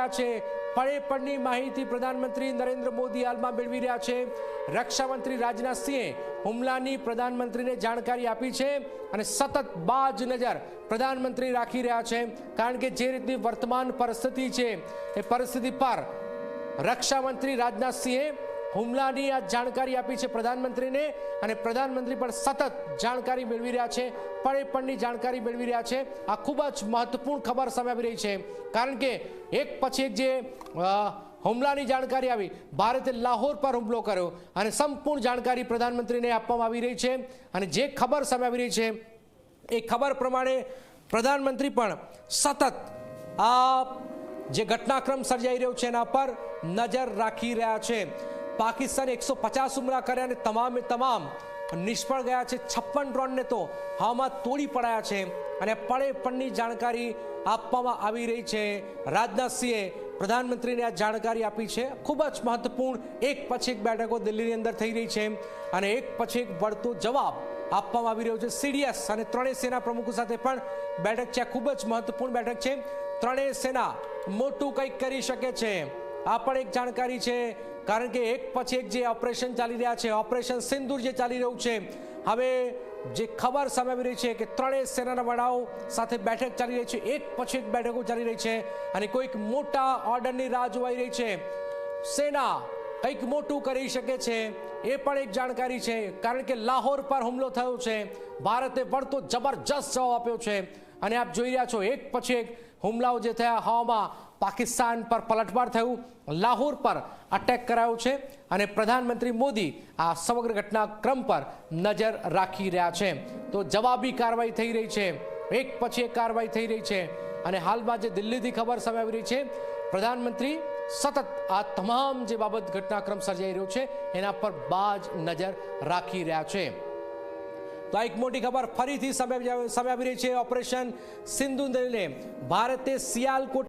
રહ્યા છે। પળે પળની માહિતી પ્રધાનમંત્રી નરેન્દ્ર મોદી હાલમાં મેળવી રહ્યા છે। રક્ષામંત્રી રાજનાથસિંહે હુમલાની પ્રધાનમંત્રીને જાણકારી આપી છે અને સતત બાજ નજર પ્રધાનમંત્રી રાખી રહ્યા છે, કારણ કે જે રીતની વર્તમાન પરિસ્થિતિ છે એ પરિસ્થિતિ પર રક્ષામંત્રી રાજનાથસિંહે હુમલાની આ જાણકારી આપી છે પ્રધાનમંત્રીને અને પ્રધાનમંત્રી પણ સતત જાણકારી મેળવી રહ્યા છે, પળે પળની જાણકારી મેળવી રહ્યા છે। આ ખૂબ જ મહત્વપૂર્ણ ખબર સામે આવી રહી છે, કારણ કે એક પછી એક જે હુમલાની જાણકારી આવી, ભારતે લાહોર પર હુમલો કર્યો અને સંપૂર્ણ જાણકારી પ્રધાનમંત્રીને આપવામાં આવી રહી છે અને જે ખબર સામે આવી રહી છે એ ખબર પ્રમાણે પ્રધાનમંત્રી પણ સતત આ જે ઘટનાક્રમ સર્જાઈ રહ્યો છે એના પર નજર રાખી રહ્યા છે। પાકિસ્તાને 150 હુમલા કર્યા અને તમામે તમામ નિષ્ફળ ગયા છે। 56 ડ્રોનને તો હવામાં તોડી પડાયા છે અને પળે પળની જાણકારી આપવામાં આવી રહી છે। રાજનાથસિંહે પ્રધાનમંત્રીને આ જાણકારી આપી છે। ખૂબ જ મહત્વપૂર્ણ એક પછી એક બેઠકો દિલ્હીની અંદર થઈ રહી છે અને એક પછી એક વળતો જવાબ આપવામાં આવી રહ્યો છે। CDS અને ત્રણેય સેના પ્રમુખો સાથે પણ બેઠક છે। ખૂબ જ મહત્વપૂર્ણ બેઠક છે। ત્રણેય સેના મોટું કંઈક કરી શકે છે, આ પણ એક જાણકારી છે, કારણ કે એક પછી એક જે ઓપરેશન ચાલી રહ્યા છે, ઓપરેશન સિંદૂર જે ચાલી રહ્યું છે, હવે જે ખબર સામે આવી રહી છે કે ત્રણેય સેનાના વડાઓ સાથે બેઠક ચાલી રહી છે, એક પછી એક બેઠકો ચાલી રહી છે અને કોઈક મોટા ઓર્ડરની રાહ જોવાઈ રહી છે। સેના કંઈક મોટું કરી શકે છે એ પણ એક જાણકારી છે, કારણ કે લાહોર પર હુમલો થયો છે, ભારતે વળતો જબરજસ્ત જવાબ આપ્યો છે અને આપ જોઈ રહ્યા છો એક પછી એક હુમલાઓ જે થયા, હવામાં પાકિસ્તાન પર પલટવાર થયું, લાહોર પર અટેક કરાયો છે અને પ્રધાનમંત્રી મોદી આ સમગ્ર ઘટનાક્રમ પર નજર રાખી રહ્યા છે। તો જવાબી કાર્યવાહી થઈ રહી છે, એક પછી એક કાર્યવાહી થઈ રહી છે અને હાલમાં જે દિલ્હીથી ખબર સામે આવી રહી છે, પ્રધાનમંત્રી સતત આ તમામ જે બાબત ઘટનાક્રમ સર્જાઈ રહ્યો છે એના પર બાજ નજર રાખી રહ્યા છે। તો એક મોટી ખબર ફરીથી સામે આવી રહી છે। ઓપરેશન સિંધુને લઈને ભારતે સિયાલકોટ